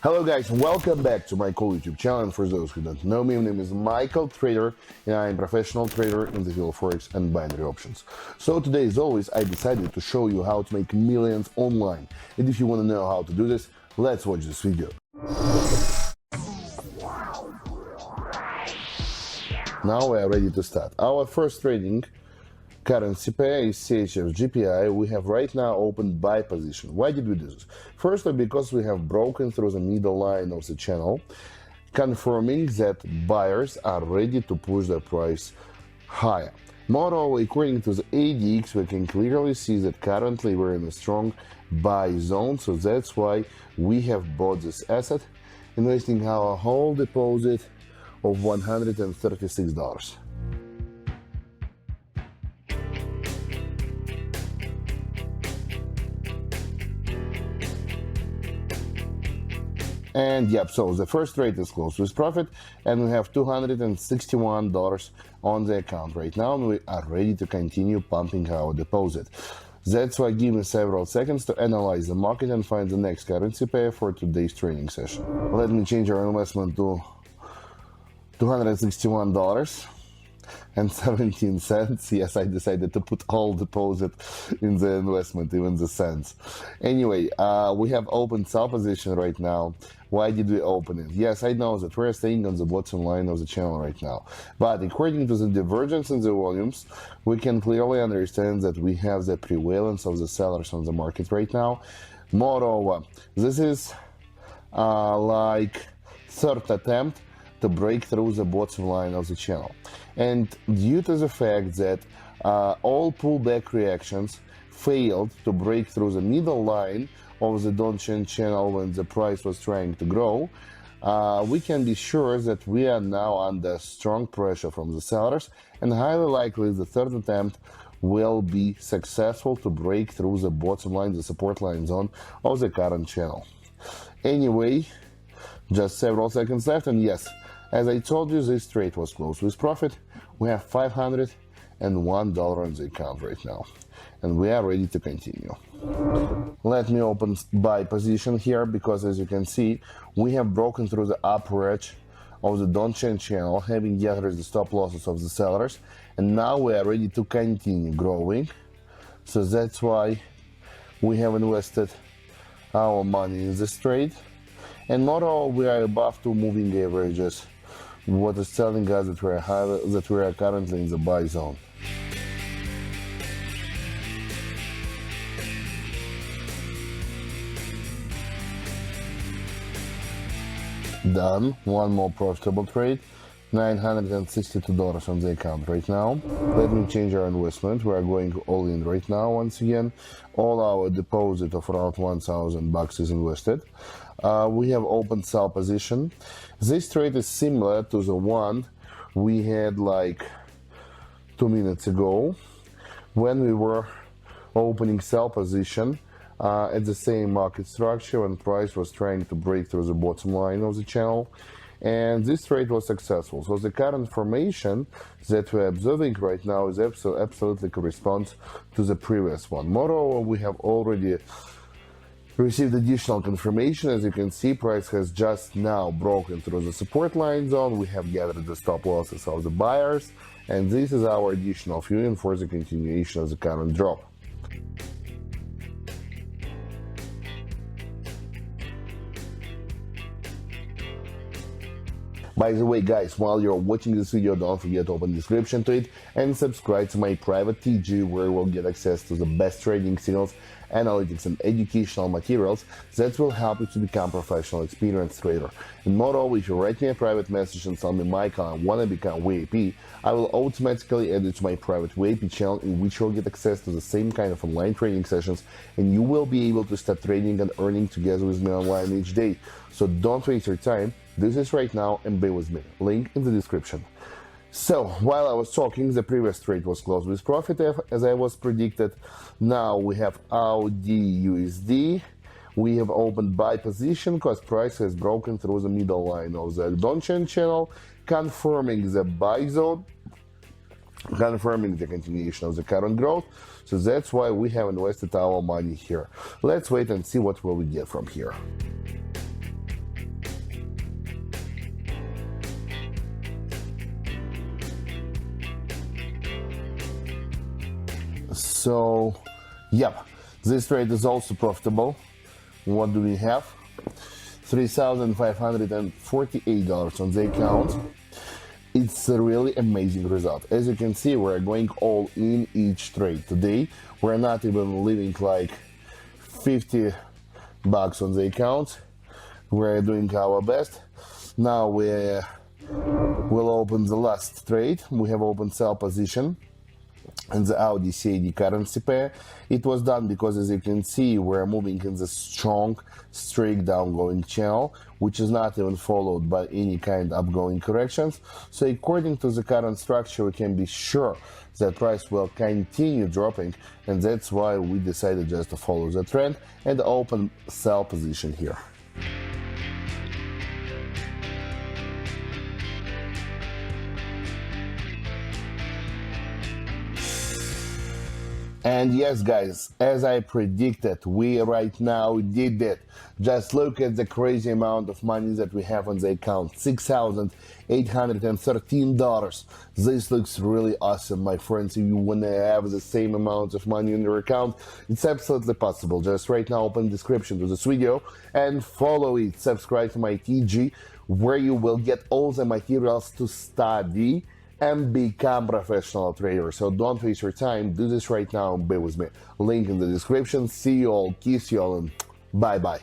Hello guys, welcome back to my cool YouTube channel. And for those who don't know me, my name is Michael Trader and I'm a professional trader in the field of Forex and binary options. So today, as always, I decided to show you how to make millions online. And if you want to know how to do this, let's watch this video. Now we are ready to start. Our first trading currency pair is CHF GPI. We have right now opened buy position. Why did we do this? Firstly, because we have broken through the middle line of the channel, confirming that buyers are ready to push the price higher. Moreover, according to the ADX, we can clearly see that currently we're in a strong buy zone, so that's why we have bought this asset, investing our whole deposit of $136. And yep, so the first trade is closed with profit, and we have $261 on the account right now, and we are ready to continue pumping our deposit. That's why give me several seconds to analyze the market and find the next currency pair for today's trading session. Let me change our investment to $261.17. Yes, I decided to put all deposit in the investment, even the cents. Anyway, we have opened sell position right now. Why did we open it? Yes, I know that we're staying on the bottom line of the channel right now, but according to the divergence in the volumes, we can clearly understand that we have the prevalence of the sellers on the market right now. Moreover, this is like third attempt to break through the bottom line of the channel. And due to the fact that all pullback reactions failed to break through the middle line of the downtrend channel when the price was trying to grow, we can be sure that we are now under strong pressure from the sellers, and highly likely the third attempt will be successful to break through the bottom line, the support line zone of the current channel. Anyway, just several seconds left, and yes, as I told you, this trade was closed with profit. We have $501 on the account right now, and we are ready to continue. Let me open buy position here, because as you can see, we have broken through the upper edge of the downtrend channel, having gathered the stop losses of the sellers, and now we are ready to continue growing. So that's why we have invested our money in this trade. And moreover, we are above two moving averages, what is telling us that we are currently in the buy zone. Done. One more profitable trade. $962 on the account right now. Let me change our investment. We are going all in right now. Once again, all our deposit of around $1,000 is invested. We have opened sell position. This trade is similar to the one we had like 2 minutes ago, when we were opening sell position at the same market structure when price was trying to break through the bottom line of the channel, and this trade was successful. So the current formation that we're observing right now is absolutely corresponds to the previous one. Moreover, we have already received additional confirmation. As you can see, price has just now broken through the support line zone. We have gathered the stop losses of the buyers, and this is our additional fueling for the continuation of the current drop. By the way, guys, while you're watching this video, don't forget to open the description to it and subscribe to my private TG, where you will get access to the best trading signals, analytics, and educational materials that will help you to become a professional, experienced trader. And moreover, if you write me a private message and tell me, Michael, I want to become VIP, I will automatically add you to my private VIP channel, in which you'll get access to the same kind of online training sessions, and you will be able to start trading and earning together with me online each day. So don't waste your time. Do this right now and be with me. Link in the description. So, while I was talking, the previous trade was closed with profit, as I was predicted. Now we have AUD USD. We have opened buy position because price has broken through the middle line of the downtrend channel, confirming the buy zone, confirming the continuation of the current growth. So that's why we have invested our money here. Let's wait and see what will we get from here. So, yep, this trade is also profitable. What do we have? $3,548 on the account. It's a really amazing result. As you can see, we're going all in each trade. Today, we're not even leaving like 50 bucks on the account. We're doing our best. Now we'll open the last trade. We have open sell position in the Audi CAD currency pair. It was done because, as you can see, we're moving in the strong straight down going channel, which is not even followed by any kind of upgoing corrections. So according to the current structure, we can be sure that price will continue dropping, and that's why we decided just to follow the trend and open sell position here. And yes, guys, as I predicted, we right now did it. Just look at the crazy amount of money that we have on the account, $6,813. This looks really awesome, my friends. If you want to have the same amount of money in your account, it's absolutely possible. Just right now, open description to this video and follow it. Subscribe to my TG, where you will get all the materials to study and become professional trader. So don't waste your time. Do this right now and be with me. Link in the description. See you all. Kiss you all and bye bye.